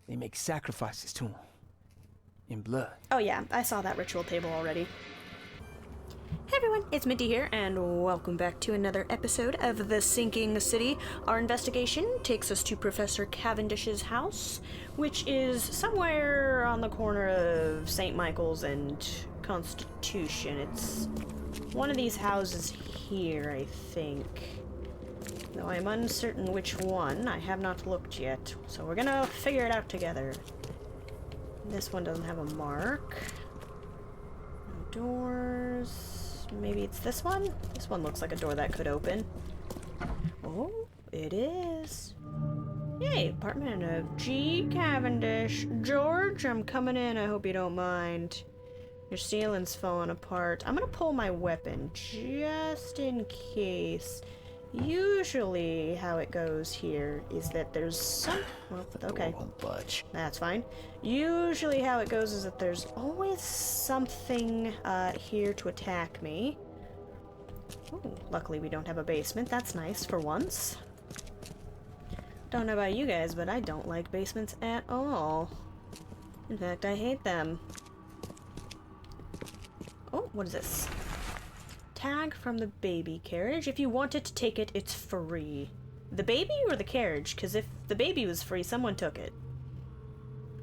They make sacrifices to him. In blood. Oh yeah, I saw that ritual table already. Hey everyone, it's Minty here, and welcome back to another episode of The Sinking City. Our investigation takes us to Professor Cavendish's house, which is somewhere on the corner of St. Michael's and Constitution. It's one of these houses here, I think. Though I'm uncertain which one. I have not looked yet, so we're gonna figure it out together. This one doesn't have a mark. No doors. Maybe it's this one? This one looks like a door that could open. Oh, it is. Yay, apartment of G. Cavendish. George, I'm coming in. I hope you don't mind. Your ceiling's falling apart. I'm gonna pull my weapon just in case. Usually how it goes here is that there's some... Well, okay. Won't budge. That's fine. Usually how it goes is that there's always something here to attack me. Ooh, luckily we don't have a basement. That's nice for once. Don't know about you guys, but I don't like basements at all. In fact, I hate them. Oh, what is this? Tag from the baby carriage. If you wanted to take it, it's free. The baby or the carriage? Because if the baby was free, someone took it.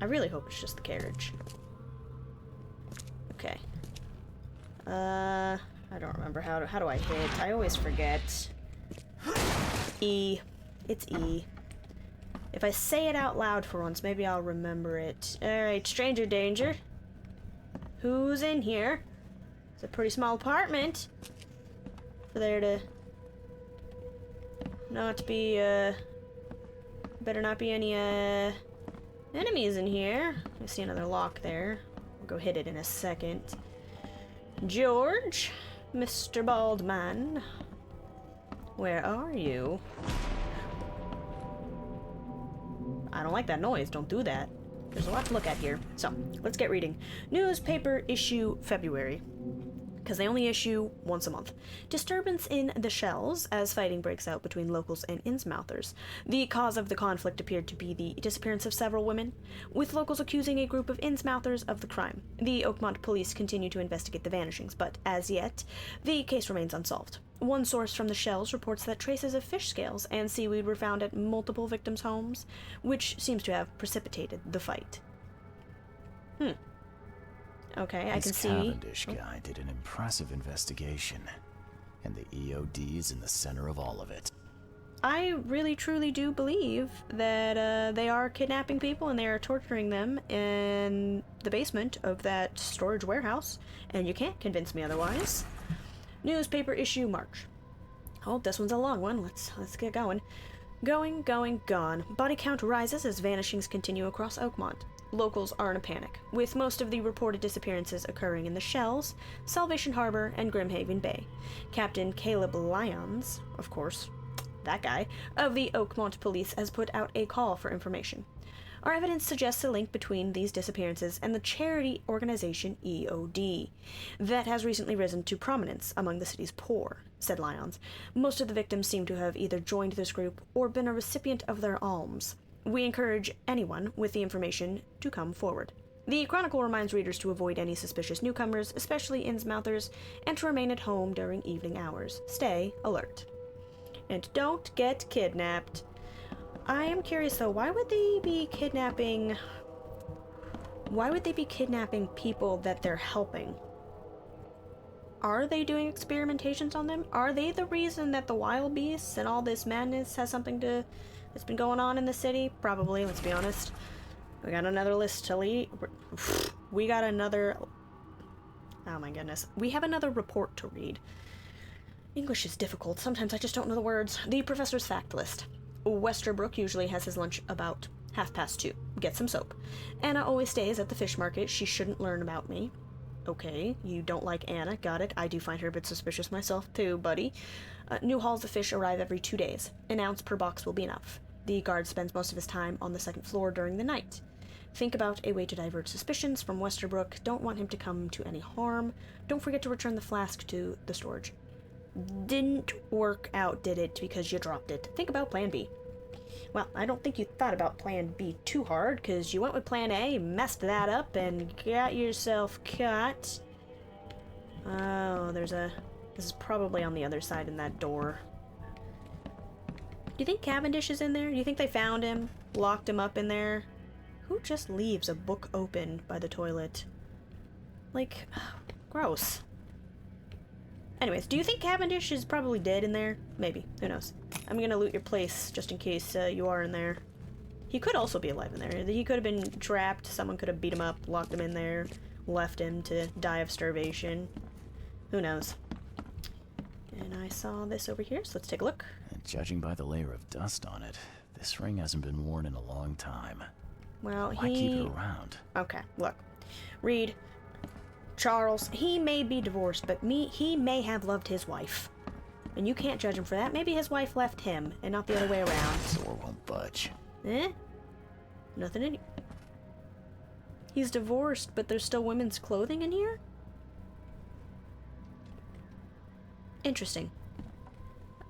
I really hope it's just the carriage. Okay. I don't remember how do I hit? I always forget. E. It's E. If I say it out loud for once, maybe I'll remember it. Alright, stranger danger. Who's in here? It's a pretty small apartment. For there to not be, better not be any, enemies in here. I see another lock there. We'll go hit it in a second. George, Mr. Baldman, where are you? I don't like that noise. Don't do that. There's a lot to look at here. So, let's get reading. Newspaper issue February. Because they only issue once a month. Disturbance in the Shells as fighting breaks out between locals and Innsmouthers. The cause of the conflict appeared to be the disappearance of several women, with locals accusing a group of Innsmouthers of the crime. The Oakmont police continue to investigate the vanishings, but as yet, the case remains unsolved. One source from the Shells reports that traces of fish scales and seaweed were found at multiple victims' homes, which seems to have precipitated the fight. Okay, I can see. This Cavendish guy did an impressive investigation, and the EOD's in the center of all of it. I really truly do believe that they are kidnapping people and they are torturing them in the basement of that storage warehouse, and you can't convince me otherwise. Newspaper issue March. Oh, this one's a long one. Let's get going. Going, gone. Body count rises as vanishings continue across Oakmont. Locals are in a panic, with most of the reported disappearances occurring in the Shells, Salvation Harbor, and Grimhaven Bay. Captain Caleb Lyons, of course, that guy, of the Oakmont Police has put out a call for information. Our evidence suggests a link between these disappearances and the charity organization EOD, that has recently risen to prominence among the city's poor, said Lyons. Most of the victims seem to have either joined this group or been a recipient of their alms. We encourage anyone with the information to come forward. The Chronicle reminds readers to avoid any suspicious newcomers, especially Innsmouthers, and to remain at home during evening hours. Stay alert. And don't get kidnapped. I am curious though, why would they be kidnapping people that they're helping? Are they doing experimentations on them? Are they the reason that the wild beasts and all this madness has something to that's been going on in the city? Probably, let's be honest. We got another list to read. We got another... Oh my goodness. We have another report to read. English is difficult. Sometimes I just don't know the words. The professor's fact list. Westerbrook usually has his lunch about 2:30. Get some soap. Anna always stays at the fish market. She shouldn't learn about me. Okay, you don't like Anna. Got it. I do find her a bit suspicious myself too, buddy. New hauls of fish arrive every 2 days. An ounce per box will be enough. The guard spends most of his time on the second floor during the night. Think about a way to divert suspicions from Westerbrook. Don't want him to come to any harm. Don't forget to return the flask to the storage. Didn't work out, did it, because you dropped it. Think about plan B. Well, I don't think you thought about plan B too hard, because you went with plan A, messed that up, and got yourself caught. Oh, this is probably on the other side in that door. Do you think Cavendish is in there? Do you think they found him? Locked him up in there? Who just leaves a book open by the toilet? Like, gross. Anyways, do you think Cavendish is probably dead in there? Maybe. Who knows? I'm gonna loot your place just in case you are in there. He could also be alive in there. He could have been trapped. Someone could have beat him up, locked him in there, left him to die of starvation. Who knows? And I saw this over here, so let's take a look. And judging by the layer of dust on it, this ring hasn't been worn in a long time. Well, Why keep it around? Okay, look. Read. Charles, he may be divorced, but he may have loved his wife. And you can't judge him for that. Maybe his wife left him, and not the other way around. Door won't budge. Eh? Nothing in here. He's divorced, but there's still women's clothing in here? Interesting.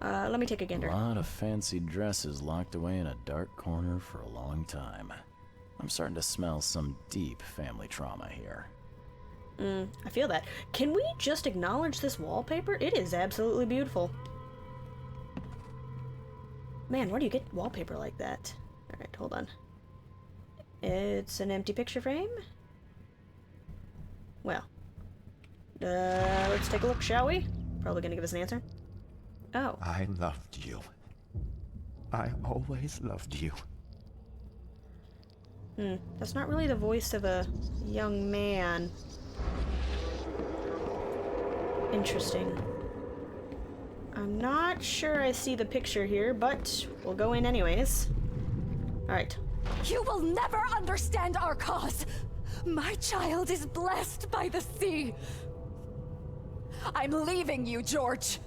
Let me take a gander. A lot of fancy dresses locked away in a dark corner for a long time. I'm starting to smell some deep family trauma here. I feel that. Can we just acknowledge this wallpaper? It is absolutely beautiful. Man, where do you get wallpaper like that? Alright, hold on. It's an empty picture frame? Well. Let's take a look, shall we? Probably gonna give us an answer. Oh. I loved you. I always loved you. That's not really the voice of a young man. Interesting. I'm not sure I see the picture here, but we'll go in anyways. Alright. You will never understand our cause. My child is blessed by the sea. I'm leaving you, George.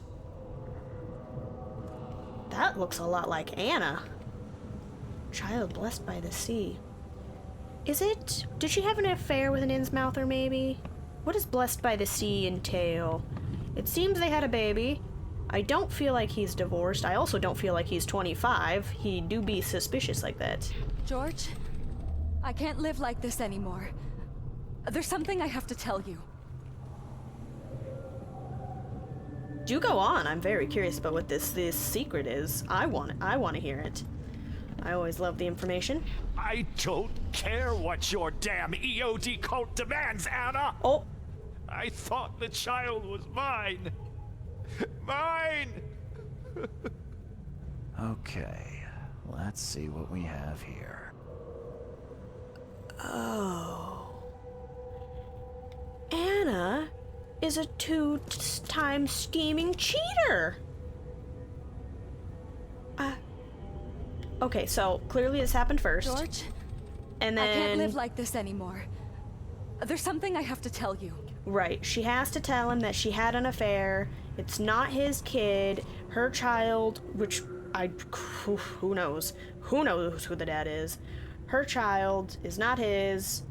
That looks a lot like Anna. Child blessed by the sea. Did she have an affair with an Innsmouther, maybe? What does blessed by the sea entail? It seems they had a baby. I don't feel like he's divorced. I also don't feel like he's 25. He do be suspicious like that. George, I can't live like this anymore. There's something I have to tell you. Do go on. I'm very curious about what this secret is. I want to hear it. I always love the information. I don't care what your damn EOD cult demands, Anna! Oh! I thought the child was mine! Mine! Okay, let's see what we have here. Oh. Anna is a two-time scheming cheater! Okay, so clearly this happened first. George, and then... I can't live like this anymore. There's something I have to tell you. Right, she has to tell him that she had an affair. It's not his kid. Her child, which who knows? Who knows who the dad is? Her child is not his.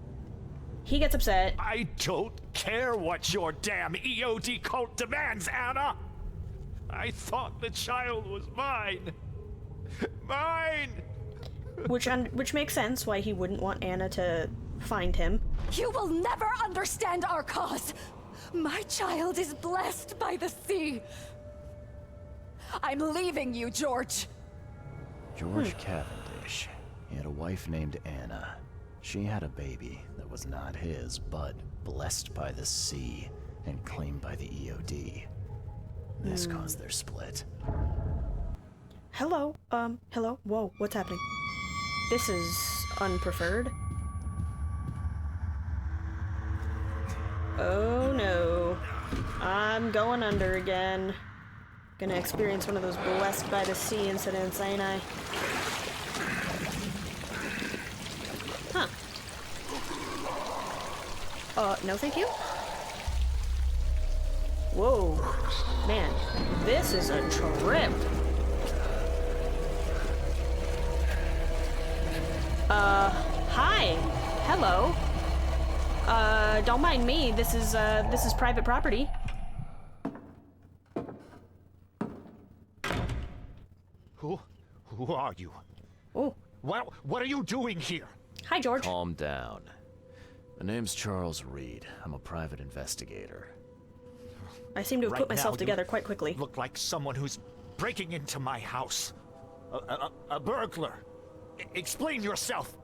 He gets upset. I don't care what your damn EOD cult demands, Anna! I thought the child was mine! Mine! Which makes sense why he wouldn't want Anna to find him. You will never understand our cause. My child is blessed by the sea. I'm leaving you, George. George Cavendish. He had a wife named Anna. She had a baby that was not his, but blessed by the sea and claimed by the EOD. This caused their split. Hello? Hello? Whoa, what's happening? This is unpreferred. Oh no. I'm going under again. Gonna experience one of those blessed by the sea incidents, ain't I? Huh. No thank you? Whoa. Man, this is a trip. Hi. Hello. Don't mind me. This is private property. Who are you? Oh, Well, what are you doing here? hi, George. Calm down. My name's Charles Reed. I'm a private investigator. I seem to have Right put myself now, together you quite quickly. Look like someone who's breaking into my house. A burglar. Explain yourself.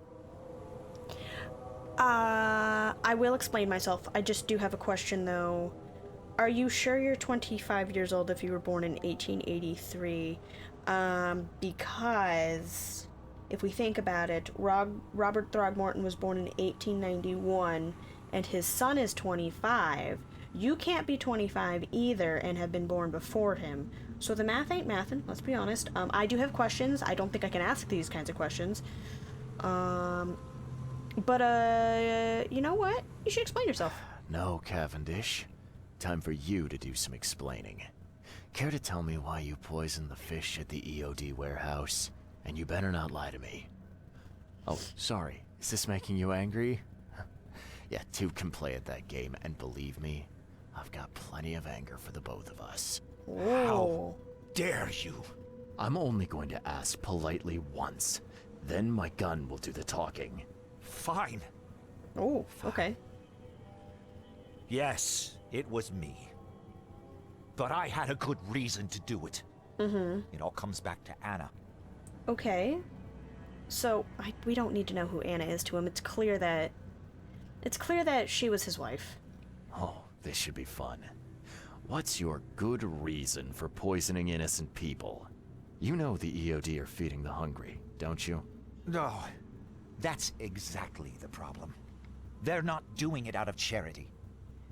I will explain myself. I just do have a question, though. Are you sure you're 25 years old if you were born in 1883? Because if we think about it, Robert Throgmorton was born in 1891, and his son is 25. You can't be 25 either and have been born before him. So the math ain't mathin', let's be honest. I do have questions. I don't think I can ask these kinds of questions. But you know what? You should explain yourself. No, Cavendish. Time for you to do some explaining. Care to tell me why you poisoned the fish at the EOD warehouse? And you better not lie to me. Oh, sorry. Is this making you angry? Yeah, two can play at that game, and believe me, I've got plenty of anger for the both of us. Whoa. Dare you? I'm only going to ask politely once. Then my gun will do the talking. Fine. Oh, okay. Yes, it was me. But I had a good reason to do it. Mm-hmm. It all comes back to Anna. Okay. So, we don't need to know who Anna is to him. It's clear that she was his wife. Oh, this should be fun. What's your good reason for poisoning innocent people? You know the EOD are feeding the hungry, don't you? No, that's exactly the problem. They're not doing it out of charity.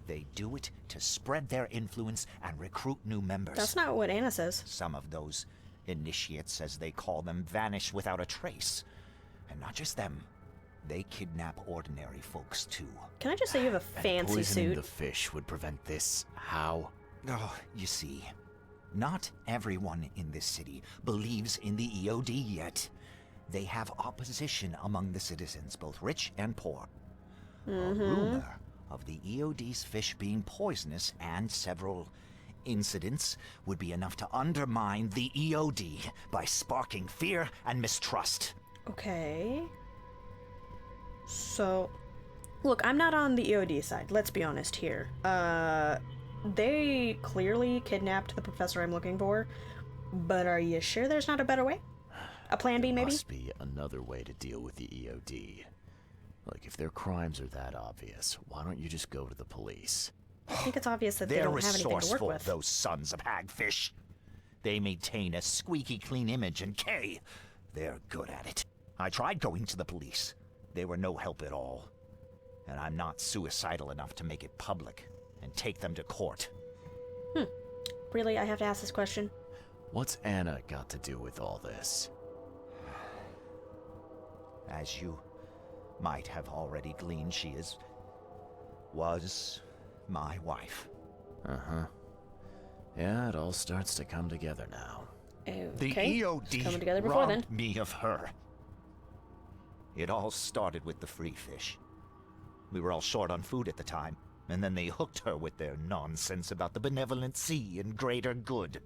They do it to spread their influence and recruit new members. That's not what Anna says. Some of those initiates, as they call them, vanish without a trace. And not just them. They kidnap ordinary folks, too. Can I just say you have a fancy Poisoning suit? the fish would prevent this. How? Oh, you see, not everyone in this city believes in the EOD yet. They have opposition among the citizens, both rich and poor. A rumor of the EOD's fish being poisonous and several incidents would be enough to undermine the EOD by sparking fear and mistrust. Okay. So, look, I'm not on the EOD side, let's be honest here. They clearly kidnapped the professor I'm looking for, but are you sure there's not a better way? A plan B, maybe? Must be another way to deal with the EOD. Like, if their crimes are that obvious, why don't you just go to the police? I think it's obvious that they They're don't have anything to work resourceful, with. those sons of hagfish. They maintain a squeaky clean image, and Kay, they're good at it. I tried going to the police. They were no help at all. And I'm not suicidal enough to make it public and take them to court. Really, I have to ask this question? What's Anna got to do with all this? As you might have already gleaned, she was my wife. Uh-huh. Yeah, it all starts to come together now. Okay. The It's coming together EOD before then. robbed me of her. It all started with the free fish. We were all short on food at the time, and then they hooked her with their nonsense about the benevolent sea and greater good.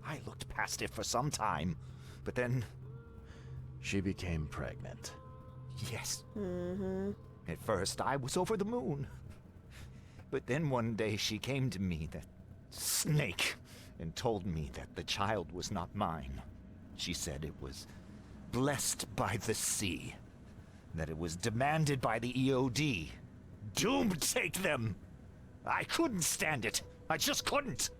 I looked past it for some time, but then, She became pregnant. yes. At first, I was over the moon. But then one day she came to me, that snake, and told me that the child was not mine. She said it was blessed by the sea, that it was demanded by the EOD. Doomed take them! I couldn't stand it. I just couldn't.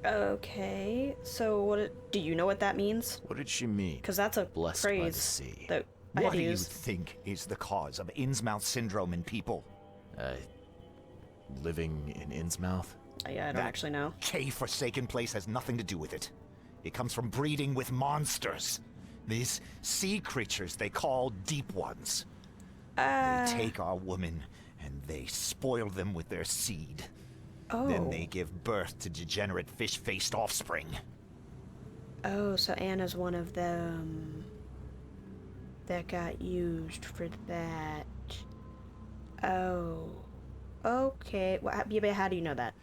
Okay, so do you know what that means? What did she mean? Because that's a Blessed by the phrase sea. that I had What to do you use. think is the cause of Innsmouth syndrome in people? Living in Innsmouth? Yeah, I don't That actually know. K-forsaken place has nothing to do with it. It comes from breeding with monsters. These sea creatures they call Deep Ones. They take our women and they spoil them with their seed. Oh. Then they give birth to degenerate fish-faced offspring. Oh, so Anna's one of them that got used for that. Oh. Okay. Well, how do you know that?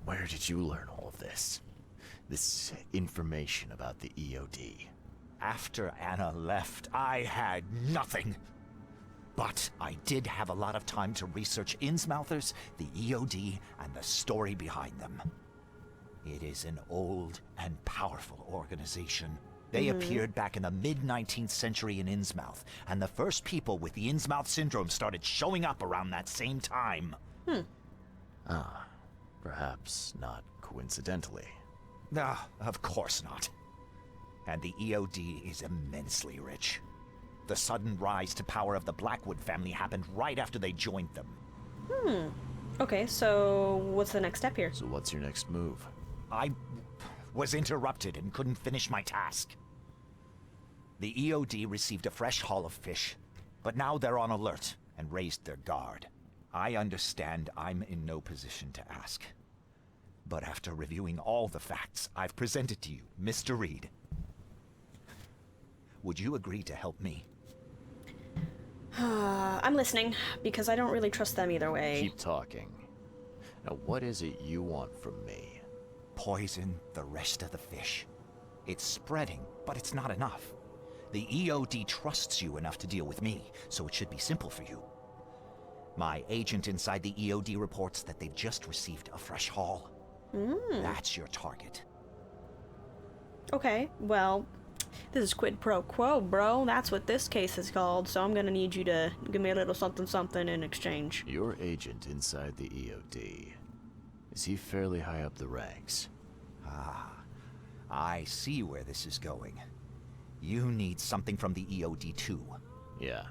Where did you learn all of this? This information about the EOD? After Anna left, I had nothing. But I did have a lot of time to research Innsmouthers, the EOD, and the story behind them. It is an old and powerful organization. They appeared back in the mid-19th century in Innsmouth, and the first people with the Innsmouth syndrome started showing up around that same time. Ah, perhaps not coincidentally. Ah, of course not. And the EOD is immensely rich. The sudden rise to power of the Blackwood family happened right after they joined them. Okay, so what's the next step here? So what's your next move? I was interrupted and couldn't finish my task. The EOD received a fresh haul of fish, but now they're on alert and raised their guard. I understand I'm in no position to ask. But after reviewing all the facts I've presented to you, Mr. Reed, would you agree to help me? I'm listening, because I don't really trust them either way. Keep talking. Now, what is it you want from me? Poison the rest of the fish. It's spreading, but it's not enough. The EOD trusts you enough to deal with me, so it should be simple for you. My agent inside the EOD reports that they've just received a fresh haul. That's your target. Okay, well, this is quid pro quo, bro. That's what this case is called, so I'm gonna need you to give me a little something something in exchange. Your agent inside the EOD. Is he fairly high up the ranks? Ah, I see where this is going. You need something from the EOD too. Yeah.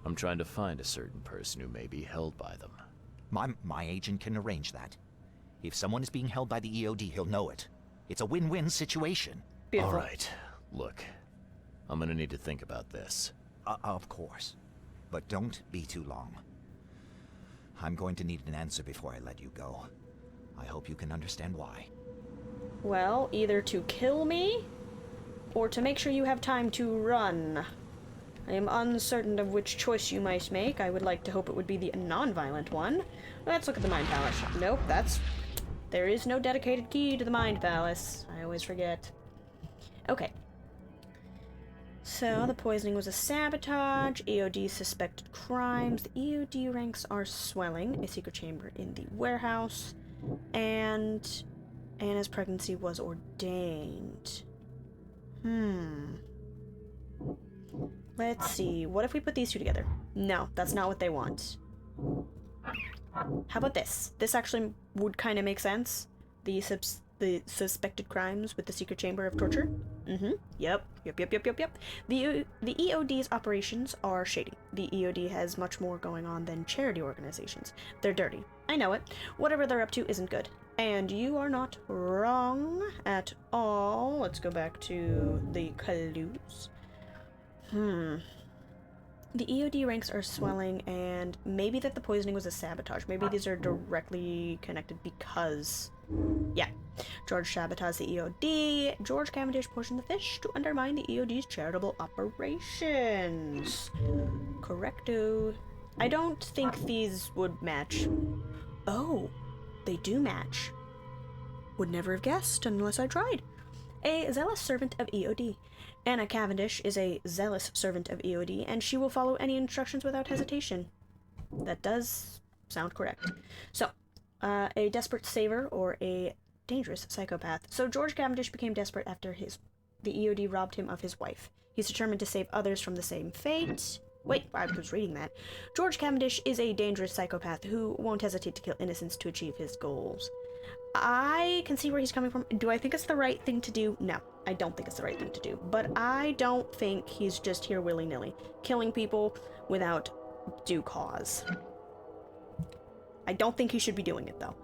I'm trying to find a certain person who may be held by them. My agent can arrange that. If someone is being held by the EOD, he'll know it. It's a win-win situation. Beautiful. All right. Look, I'm gonna need to think about this. Of course. But don't be too long. I'm going to need an answer before I let you go. I hope you can understand why. Well, either to kill me, or to make sure you have time to run. I am uncertain of which choice you might make. I would like to hope it would be the non-violent one. Let's look at the Mind Palace. Nope, there is no dedicated key to the Mind Palace. I always forget. Okay. So, the poisoning was a sabotage. EOD suspected crimes. The EOD ranks are swelling. A secret chamber in the warehouse. And Anna's pregnancy was ordained. Let's see. What if we put these two together? No, that's not what they want. How about this? This actually would kind of make sense. The suspected crimes with the secret chamber of torture. Yep. The EOD's operations are shady. The EOD has much more going on than charity organizations. They're dirty. I know it. Whatever they're up to isn't good. And you are not wrong at all. Let's go back to the clues. The EOD ranks are swelling, and maybe that the poisoning was a sabotage. Maybe these are directly connected because... Yeah. George sabotaged the EOD. George Cavendish poisoned the fish to undermine the EOD's charitable operations. Correcto. I don't think these would match. Oh, they do match. Would never have guessed unless I tried. A zealous servant of EOD. Anna Cavendish is a zealous servant of EOD, and she will follow any instructions without hesitation. That does sound correct. So, a desperate saver or a dangerous psychopath. So George Cavendish became desperate after the EOD robbed him of his wife. He's determined to save others from the same fate. Wait, I was reading that. George Cavendish is a dangerous psychopath who won't hesitate to kill innocents to achieve his goals. I can see where he's coming from. Do I think it's the right thing to do? No, I don't think it's the right thing to do. But I don't think he's just here willy-nilly, killing people without due cause. I don't think he should be doing it, though.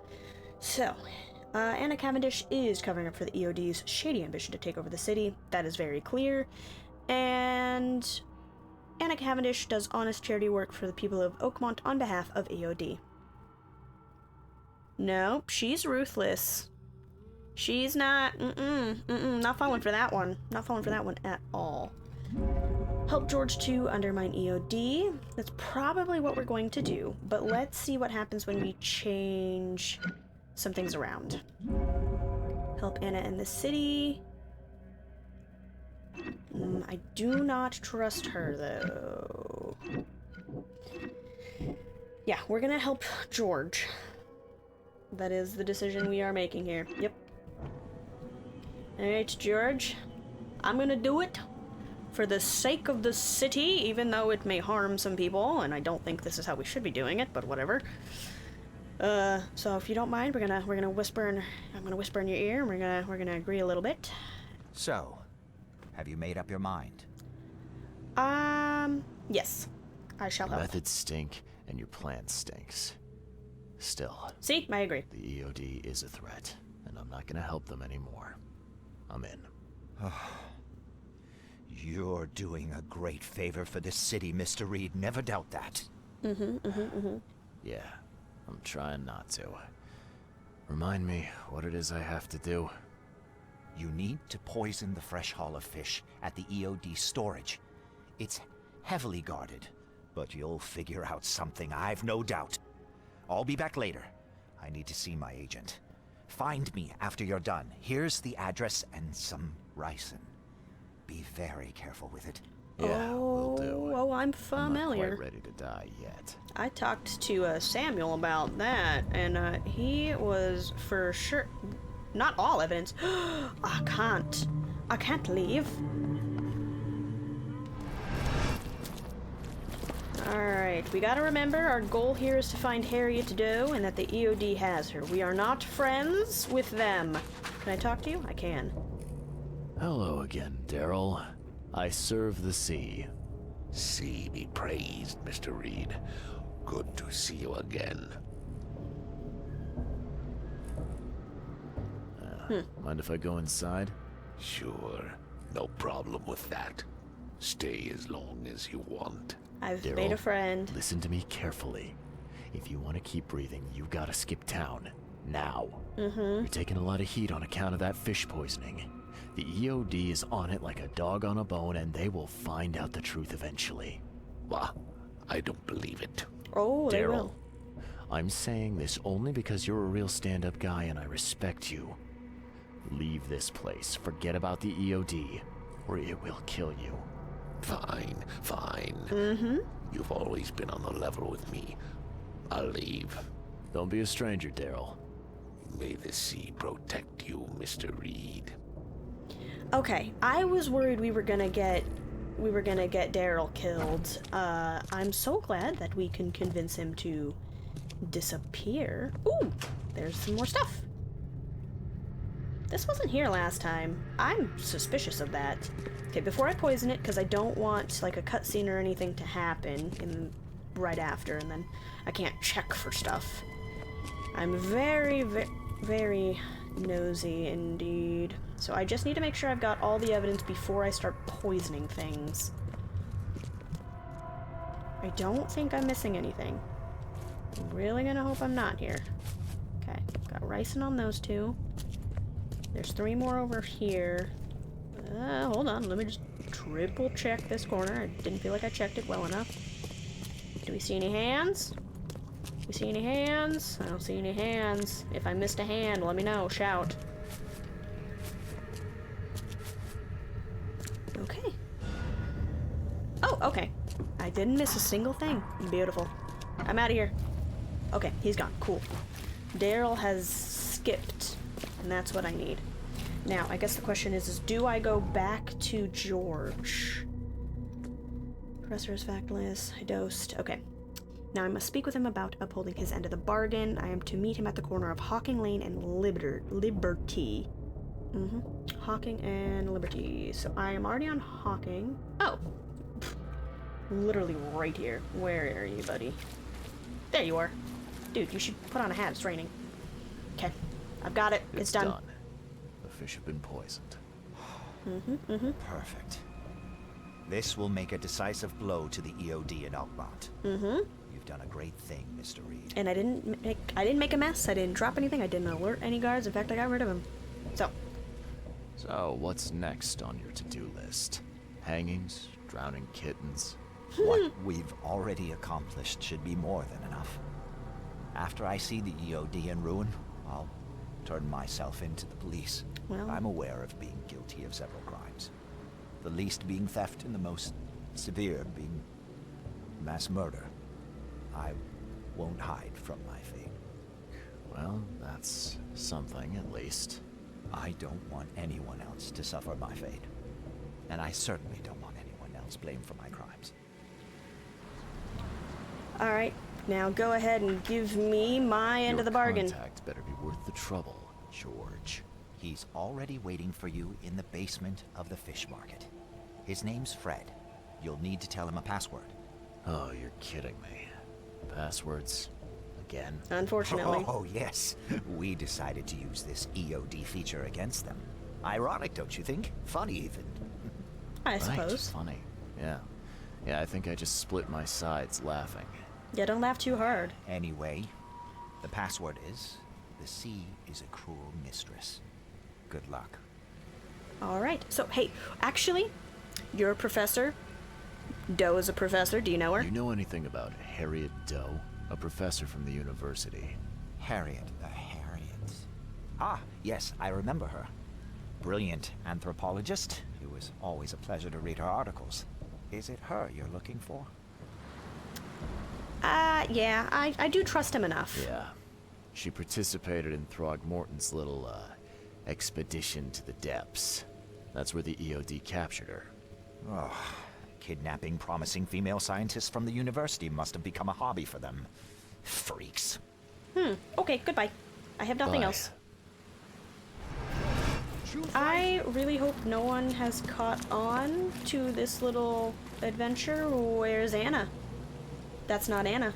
So, Anna Cavendish is covering up for the EOD's shady ambition to take over the city. That is very clear. And Anna Cavendish does honest charity work for the people of Oakmont on behalf of EOD. Nope, she's ruthless. She's not, not falling for that one. Not falling for that one at all. Help George to undermine EOD. That's probably what we're going to do, but let's see what happens when we change some things around. Help Anna in the city. I do not trust her, though. Yeah, we're gonna help George. That is the decision we are making here. Yep. Alright, George. I'm gonna do it. For the sake of the city, even though it may harm some people, and I don't think this is how we should be doing it, but whatever. So if you don't mind, we're gonna whisper and I'm gonna whisper in your ear, and we're gonna agree a little bit. So, have you made up your mind? Yes. I shall Your help. methods stink, and your plan stinks. Still, See? I agree. the EOD is a threat, and I'm not gonna help them anymore. I'm in. You're doing a great favor for this city, Mr. Reed. Never doubt that. Yeah, I'm trying not to. Remind me what it is I have to do. You need to poison the fresh haul of fish at the EOD storage. It's heavily guarded, but you'll figure out something, I've no doubt. I'll be back later. I need to see my agent. Find me after you're done. Here's the address and some ricin. Be very careful with it. Yeah, will do. Oh, I'm I'm familiar. not quite ready to die yet. I talked to Samuel about that, and he was for sure. Not all evidence. I can't leave. Alright, we gotta remember our goal here is to find Harriet Doe and that the EOD has her. We are not friends with them. Can I talk to you? I can. Hello again, Daryl. I serve the sea. Sea be praised, Mr. Reed. Good to see you again. Mind if I go inside? Sure, no problem with that. Stay as long as you want. I've Daryl, made a friend. Listen to me carefully. If you want to keep breathing, you gotta skip town. Now. You're taking a lot of heat on account of that fish poisoning. The EOD is on it like a dog on a bone, and they will find out the truth eventually. Bah, I don't believe it. Oh, they Daryl, will. I'm saying this only because you're a real stand-up guy and I respect you. Leave this place. Forget about the EOD, or it will kill you. Fine, fine. You've always been on the level with me. I'll leave. Don't be a stranger, Daryl. May the sea protect you, Mr. Reed. Okay, I was worried we were gonna get Daryl killed. I'm so glad that we can convince him to disappear. Ooh, there's some more stuff. This wasn't here last time. I'm suspicious of that. Okay, before I poison it, because I don't want like a cutscene or anything to happen right after, and then I can't check for stuff. I'm very, very nosy indeed. So I just need to make sure I've got all the evidence before I start poisoning things. I don't think I'm missing anything. I'm really gonna hope I'm not here. Okay, got ricin on those two. There's 3 more over here. Hold on, let me just triple check this corner. I didn't feel like I checked it well enough. Do we see any hands? We see any hands? I don't see any hands. If I missed a hand, let me know. Shout. Okay. Oh, okay. I didn't miss a single thing. Beautiful. I'm out of here. Okay, he's gone. Cool. Daryl has skipped, and that's what I need. Now, I guess the question is do I go back to George? Professor is factless. I dosed. Okay. Now I must speak with him about upholding his end of the bargain. I am to meet him at the corner of Hawking Lane and Liberty. Hawking and Liberty. So I am already on Hawking. Oh! Literally right here. Where are you, buddy? There you are. Dude, you should put on a hat. It's raining. Okay. I've got it. It's done. The fish have been poisoned. Perfect. This will make a decisive blow to the EOD in Alkmaar. You've done a great thing, Mr. Reed. And I didn't make a mess. I didn't drop anything. I didn't alert any guards. In fact, I got rid of him. So, what's next on your to-do list? Hangings? Drowning kittens? What we've already accomplished should be more than enough. After I see the EOD in ruin, I'll turn myself into the police. Well. I'm aware of being guilty of several crimes. The least being theft and the most severe being mass murder. I won't hide from my fate. Well, that's something, at least. I don't want anyone else to suffer my fate. And I certainly don't want anyone else blamed for my crimes. Alright, now go ahead and give me my end of the bargain. Your contact better be worth the trouble, George. He's already waiting for you in the basement of the fish market. His name's Fred. You'll need to tell him a password. Oh, you're kidding me. Passwords? Again? Unfortunately. Oh, yes. We decided to use this EOD feature against them. Ironic, don't you think? Funny, even. I suppose. Right, funny. Yeah. Yeah, I think I just split my sides laughing. Yeah, don't laugh too hard. Anyway, the password is, the sea is a cruel mistress. Good luck. Alright, so hey, actually, you're a professor. Doe is a professor, do you know her? Do you know anything about Harriet Doe? A professor from the university. Harriet. Ah, yes, I remember her. Brilliant anthropologist. It was always a pleasure to read her articles. Is it her you're looking for? Yeah, I do trust him enough. Yeah. She participated in Throgmorton's little, expedition to the depths. That's where the EOD captured her. Oh, kidnapping promising female scientists from the university must have become a hobby for them. Freaks. Okay, goodbye. I have nothing Bye. else. I really hope no one has caught on to this little adventure. Where's Anna? That's not Anna.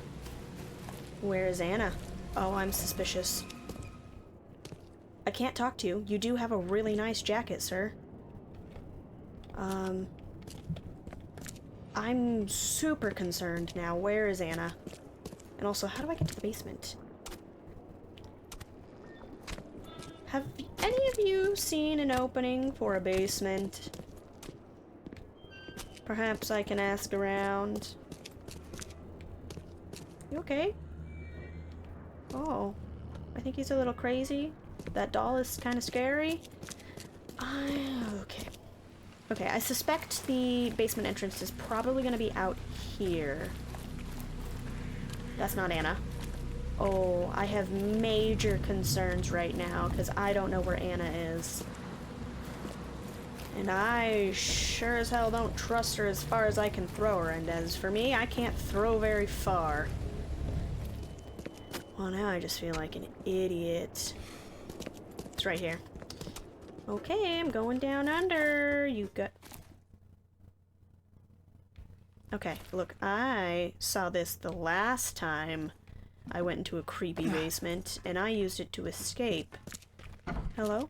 Where is Anna? Oh, I'm suspicious. I can't talk to you. You do have a really nice jacket, sir. I'm super concerned now. Where is Anna? And also, how do I get to the basement? Have any of you seen an opening for a basement? Perhaps I can ask around. You okay? Oh, I think he's a little crazy. That doll is kind of scary. Okay. Okay, I suspect the basement entrance is probably going to be out here. That's not Anna. Oh, I have major concerns right now because I don't know where Anna is. And I sure as hell don't trust her as far as I can throw her, and as for me, I can't throw very far. Well, now I just feel like an idiot. It's right here. Okay, I'm going down under. You got... Okay, look, I saw this the last time I went into a creepy basement, and I used it to escape. Hello?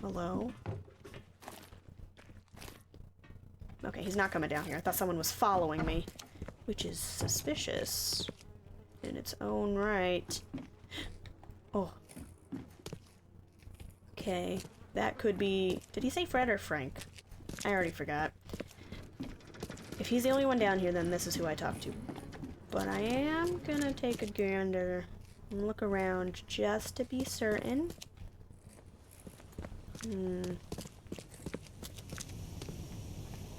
Hello? Okay, he's not coming down here. I thought someone was following me, which is suspicious in its own right. Oh. Okay, that could be... Did he say Fred or Frank? I already forgot. If he's the only one down here, then this is who I talk to. But I am gonna take a gander and look around just to be certain.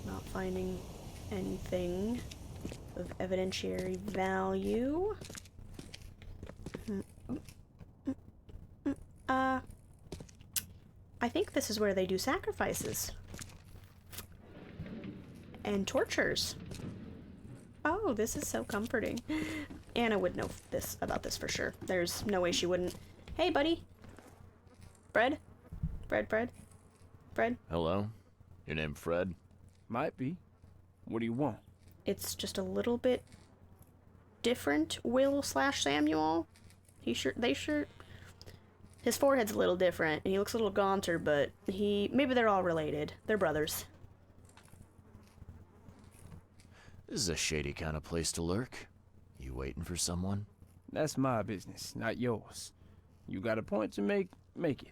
Not finding anything of evidentiary value. I think this is where they do sacrifices. And tortures. Oh, this is so comforting. Anna would know about this for sure. There's no way she wouldn't. Hey, buddy. Fred? Fred? Hello? Your name Fred? Might be. What do you want? It's just a little bit different, Will/Samuel. His forehead's a little different, and he looks a little gaunter, but maybe they're all related. They're brothers. This is a shady kind of place to lurk. You waiting for someone? That's my business, not yours. You got a point to make it.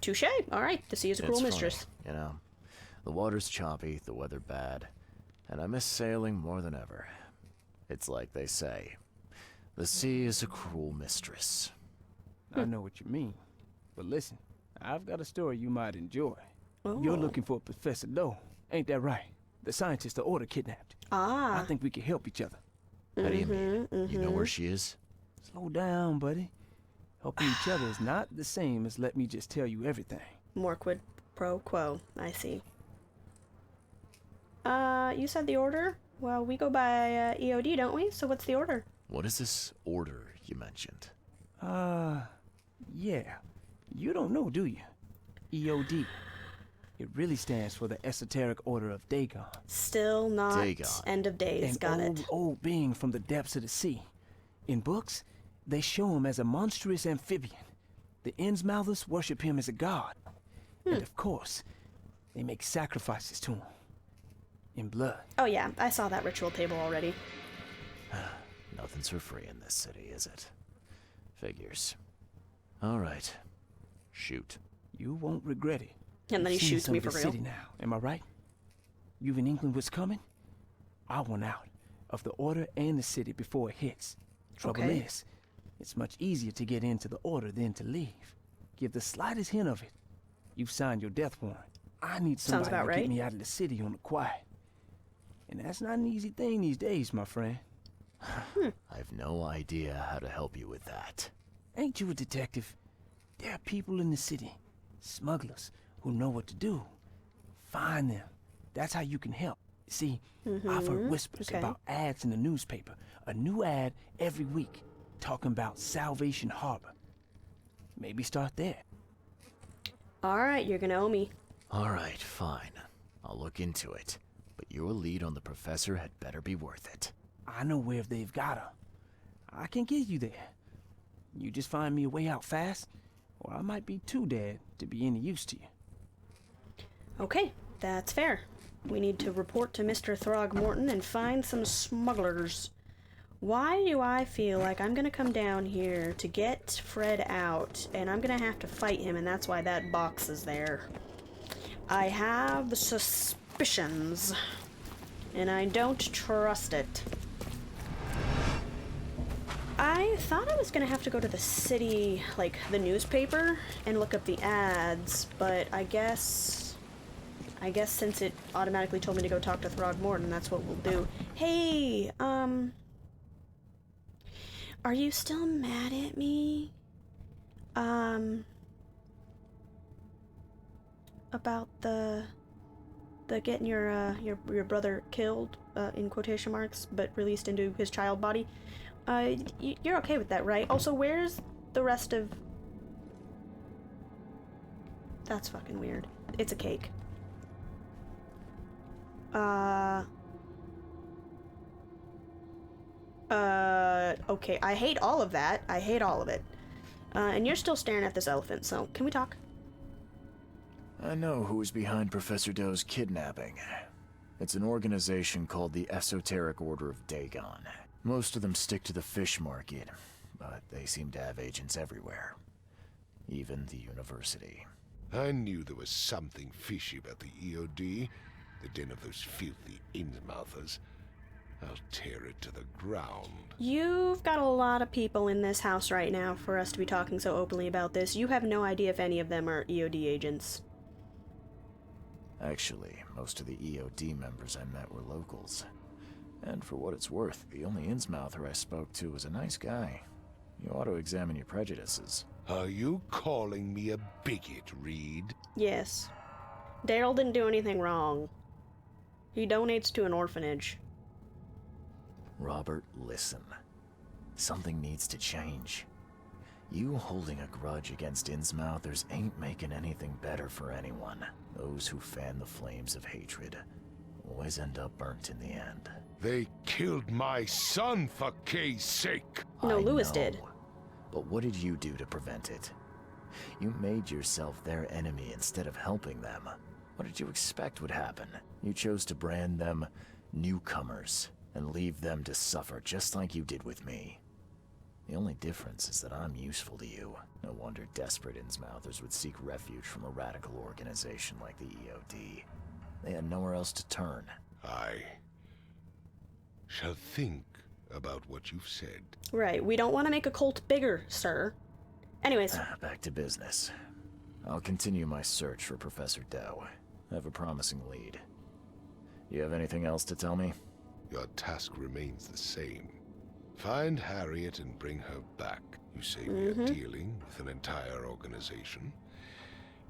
Touche. All right. The sea is a cruel It's mistress. funny, you know. The water's choppy, the weather bad, and I miss sailing more than ever. It's like they say, the sea is a cruel mistress. I know what you mean. But listen, I've got a story you might enjoy. Oh. You're looking for Professor Doe, ain't that right? The scientist the Order kidnapped. Ah. I think we can help each other. How do you mean? You know where she is? Slow down, buddy. Helping each other is not the same as let me just tell you everything. More quid pro quo. I see. You said the Order? Well, we go by EOD, don't we? So what's the Order? What is this order you mentioned? Yeah. You don't know, do you? EOD. It really stands for the Esoteric Order of Dagon. Still not Dagon. end of days. An Got old, it. old being from the depths of the sea. In books, they show him as a monstrous amphibian. The Innsmouthers worship him as a god. And of course, they make sacrifices to him. In blood. Oh yeah, I saw that ritual table already. Nothing's for free in this city, is it? Figures. All right. Shoot. You won't regret it. And then he You've seen shoots some me of for the real. city now, am I right? You've in England what's coming? I want out of the Order and the city before it hits. Trouble Okay. is, it's much easier to get into the Order than to leave. Give the slightest hint of it. You've signed your death warrant. I need Sounds somebody about to right. get me out of the city on the quiet. And that's not an easy thing these days, my friend. I've no idea how to help you with that. Ain't you a detective? There are people in the city, smugglers, who know what to do. Find them. That's how you can help. See, I've heard whispers Okay. about ads in the newspaper. A new ad every week, talking about Salvation Harbor. Maybe start there. Alright, you're gonna owe me. All right, fine. I'll look into it. But your lead on the professor had better be worth it. I know where they've got her. I can get you there. You just find me a way out fast, or I might be too dead to be any use to you. Okay, that's fair. We need to report to Mr. Throgmorton and find some smugglers. Why do I feel like I'm gonna come down here to get Fred out, and I'm gonna have to fight him, and that's why that box is there? I have suspicions, and I don't trust it. I thought I was gonna have to go to the city, like the newspaper, and look up the ads, but I guess since it automatically told me to go talk to Throgmorton, that's what we'll do. Hey, are you still mad at me? About the getting your brother killed, in quotation marks, but released into his child body? You're okay with that, right? Also, where's the rest of... That's fucking weird. It's a cake. Okay, I hate all of that. I hate all of it. And you're still staring at this elephant, so can we talk? I know who is behind Professor Doe's kidnapping. It's an organization called the Esoteric Order of Dagon. Most of them stick to the fish market, but they seem to have agents everywhere. Even the university. I knew there was something fishy about the EOD, the den of those filthy Innsmouthers. I'll tear it to the ground. You've got a lot of people in this house right now for us to be talking so openly about this. You have no idea if any of them are EOD agents. Actually, most of the EOD members I met were locals. And for what it's worth, the only Innsmouther I spoke to was a nice guy. You ought to examine your prejudices. Are you calling me a bigot, Reed? Yes. Daryl didn't do anything wrong. He donates to an orphanage. Robert, listen. Something needs to change. You holding a grudge against Innsmouthers ain't making anything better for anyone. Those who fan the flames of hatred always end up burnt in the end. They killed my son, for Kay's sake! No, I Lewis know, did. But what did you do to prevent it? You made yourself their enemy instead of helping them. What did you expect would happen? You chose to brand them newcomers and leave them to suffer just like you did with me. The only difference is that I'm useful to you. No wonder desperate Innsmouthers would seek refuge from a radical organization like the EOD. They had nowhere else to turn. I shall think about what you've said. Right, we don't want to make a cult bigger, sir. Anyways. Back to business. I'll continue my search for Professor Dow. I have a promising lead. You have anything else to tell me? Your task remains the same. Find Harriet and bring her back. You say we are dealing with an entire organization?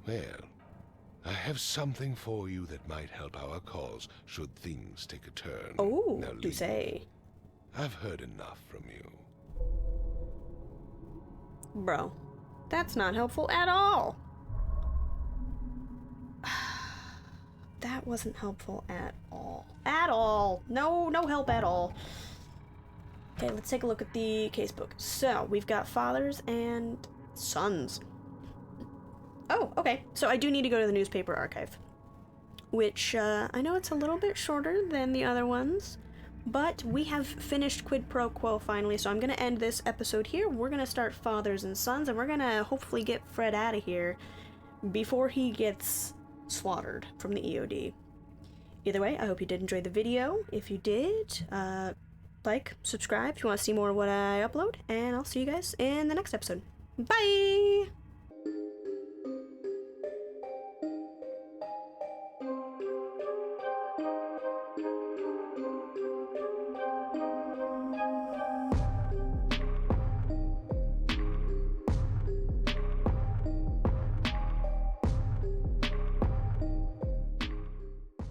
Well, I have something for you that might help our cause should things take a turn. Oh, Now you leave. say. I've heard enough from you. Bro, that's not helpful at all. That wasn't helpful at all. At all. No help at all. Okay, let's take a look at the casebook. So, we've got fathers and sons. Oh, okay. So I do need to go to the newspaper archive. Which, I know it's a little bit shorter than the other ones. But we have finished Quid Pro Quo finally, so I'm going to end this episode here. We're going to start Fathers and Sons, and we're going to hopefully get Fred out of here before he gets slaughtered from the EOD. Either way, I hope you did enjoy the video. If you did, like, subscribe if you want to see more of what I upload, and I'll see you guys in the next episode. Bye!